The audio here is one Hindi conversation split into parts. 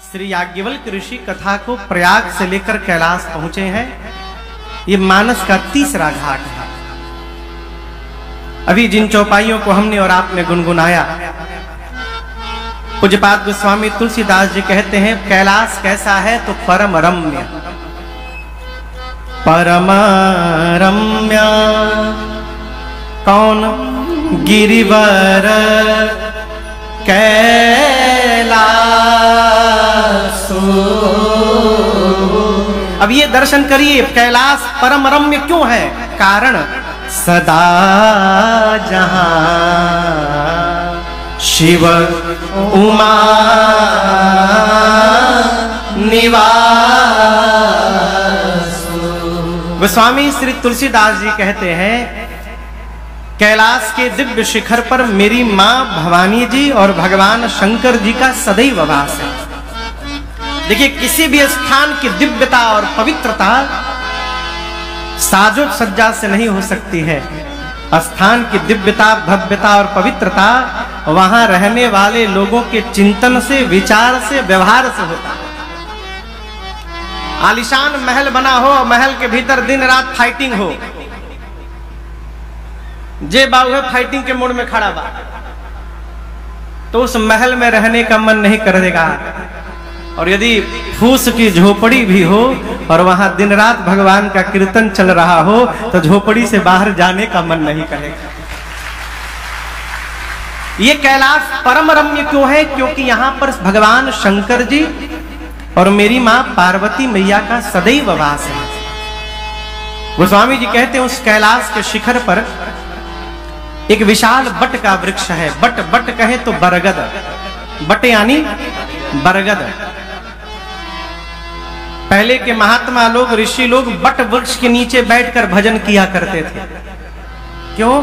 श्री याज्ञवल्क्य ऋषि कथा को प्रयाग से लेकर कैलाश पहुंचे हैं। ये मानस का तीसरा घाट है। अभी जिन चौपाइयों को हमने और आपने गुनगुनाया, पूज्यपाद गोस्वामी तुलसीदास जी कहते हैं कैलाश कैसा है तो परम रम्य, परम रम्य कौन गिरिवर कैलासो। अब ये दर्शन करिए कैलाश परम रम्य क्यों है, कारण सदा जहां शिव उमा निवास। गोस्वामी श्री तुलसीदास जी कहते हैं कैलाश के दिव्य शिखर पर मेरी मां भवानी जी और भगवान शंकर जी का सदैव वास है। देखिए किसी भी स्थान की दिव्यता और पवित्रता साजो सज्जा से नहीं हो सकती है। स्थान की दिव्यता, भव्यता और पवित्रता वहां रहने वाले लोगों के चिंतन से, विचार से, व्यवहार से होता है। आलीशान महल बना हो, महल के भीतर दिन रात फाइटिंग हो, जे बाबू है फाइटिंग के मोड में खड़ा बा, तो उस महल में रहने का मन नहीं करेगा। और यदि फूस की झोपड़ी भी हो और वहां दिन रात भगवान का कीर्तन चल रहा हो तो झोपड़ी से बाहर जाने का मन नहीं करेगा। ये कैलाश परम रम्य क्यों है? क्योंकि यहां पर भगवान शंकर जी और मेरी मां पार्वती मैया का सदैव वास है। गोस्वामी जी कहते हैं उस कैलाश के शिखर पर एक विशाल बट का वृक्ष है। बट बट कहे तो बरगद, बट यानी बरगद। पहले के महात्मा लोग, ऋषि लोग बट वृक्ष के नीचे बैठकर भजन किया करते थे। क्यों?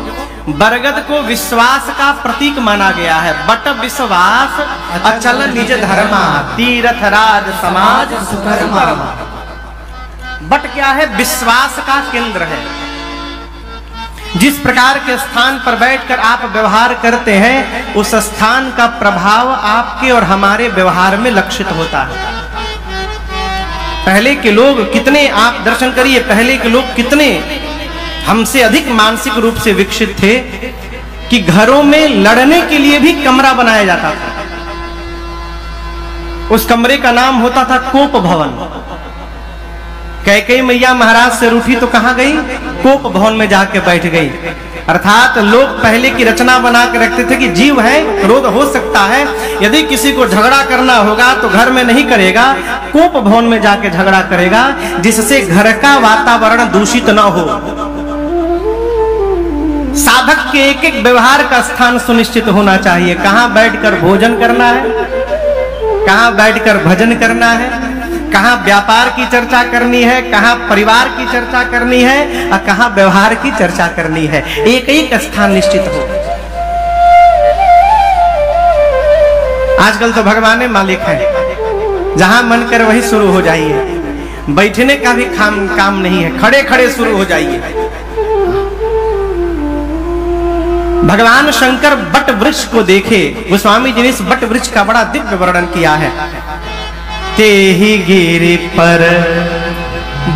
बरगद को विश्वास का प्रतीक माना गया है। बट विश्वास अचल निज धर्मा, तीर्थ राज समाज सुकर्मा। बट क्या है? विश्वास का केंद्र है। जिस प्रकार के स्थान पर बैठकर आप व्यवहार करते हैं उस स्थान का प्रभाव आपके और हमारे व्यवहार में लक्षित होता है। पहले के लोग कितने, आप दर्शन करिए, पहले के लोग कितने हमसे अधिक मानसिक रूप से विकसित थे कि घरों में लड़ने के लिए भी कमरा बनाया जाता था। उस कमरे का नाम होता था कोप भवन। कैकेयी मैया महाराज से रूठी तो कहां गई? कोप भवन में जाके बैठ गई। अर्थात लोग पहले की रचना बना के रखते थे कि जीव है, क्रोध हो सकता है, यदि किसी को झगड़ा करना होगा तो घर में नहीं करेगा, कोप भवन में जाके झगड़ा करेगा, जिससे घर का वातावरण दूषित न हो। साधक के एक एक व्यवहार का स्थान सुनिश्चित होना चाहिए। कहां बैठकर भोजन करना है, कहां बैठकर भजन करना है, कहां व्यापार की चर्चा करनी है, कहां परिवार की चर्चा करनी है और कहां व्यवहार की चर्चा करनी है। एक एक स्थान निश्चित हो। आजकल तो भगवान मालिक है, जहां मन कर वही शुरू हो जाइए। बैठने का भी काम नहीं है, खड़े खड़े शुरू हो जाइए। भगवान शंकर बट वृक्ष को देखे। गोस्वामी जी ने इस बट वृक्ष का बड़ा दिव्य वर्णन किया है। ते ही गिरि पर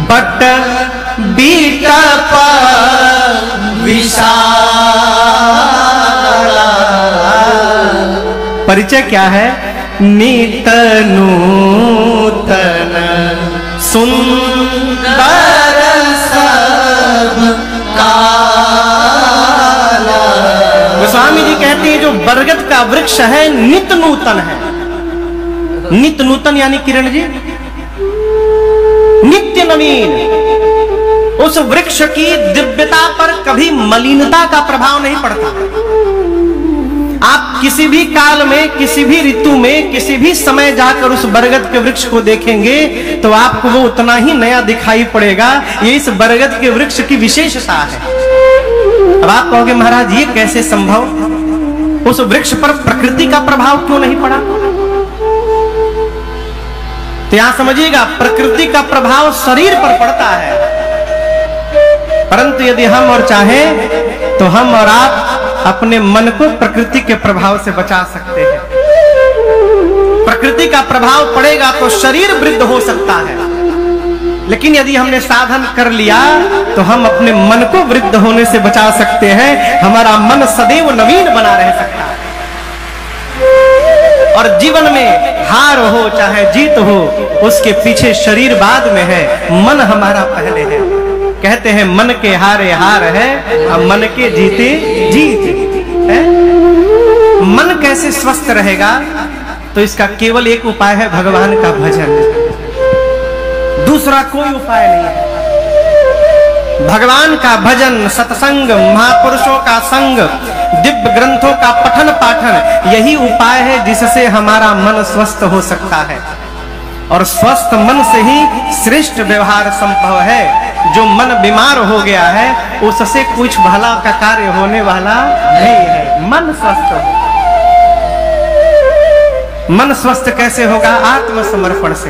बट बीटप विशाल। परिचय क्या है? नित नूतन सुंदर सब काला। गोस्वामी जी कहते हैं जो बरगद का वृक्ष है नित नूतन है। नित्य नूतन यानी किरण जी नित्य नवीन। उस वृक्ष की दिव्यता पर कभी मलिनता का प्रभाव नहीं पड़ता। आप किसी भी काल में, किसी भी ऋतु में, किसी भी समय जाकर उस बरगद के वृक्ष को देखेंगे तो आपको वो उतना ही नया दिखाई पड़ेगा। ये इस बरगद के वृक्ष की विशेषता है। अब आप कहोगे महाराज ये कैसे संभव? उस वृक्ष पर प्रकृति का प्रभाव क्यों नहीं पड़ा? तो यहां समझिएगा प्रकृति का प्रभाव शरीर पर पड़ता है, परंतु यदि हम और चाहें तो हम और आप अपने मन को प्रकृति के प्रभाव से बचा सकते हैं। प्रकृति का प्रभाव पड़ेगा तो शरीर वृद्ध हो सकता है, लेकिन यदि हमने साधन कर लिया तो हम अपने मन को वृद्ध होने से बचा सकते हैं। हमारा मन सदैव नवीन बना रह सकता है। और जीवन में हार हो चाहे जीत हो, उसके पीछे शरीर बाद में है, मन हमारा पहले है। कहते हैं मन के हारे हार है और मन के जीते जीत है। मन कैसे स्वस्थ रहेगा? तो इसका केवल एक उपाय है, भगवान का भजन। दूसरा कोई उपाय नहीं है। भगवान का भजन, सत्संग, महापुरुषों का संग, दिव्य ग्रंथों का पठन पाठन, यही उपाय है जिससे हमारा मन स्वस्थ हो सकता है। और स्वस्थ मन से ही श्रेष्ठ व्यवहार संभव है। जो मन बीमार हो गया है उससे कुछ भला का कार्य होने वाला नहीं है। मन स्वस्थ हो। मन स्वस्थ कैसे होगा? आत्मसमर्पण से।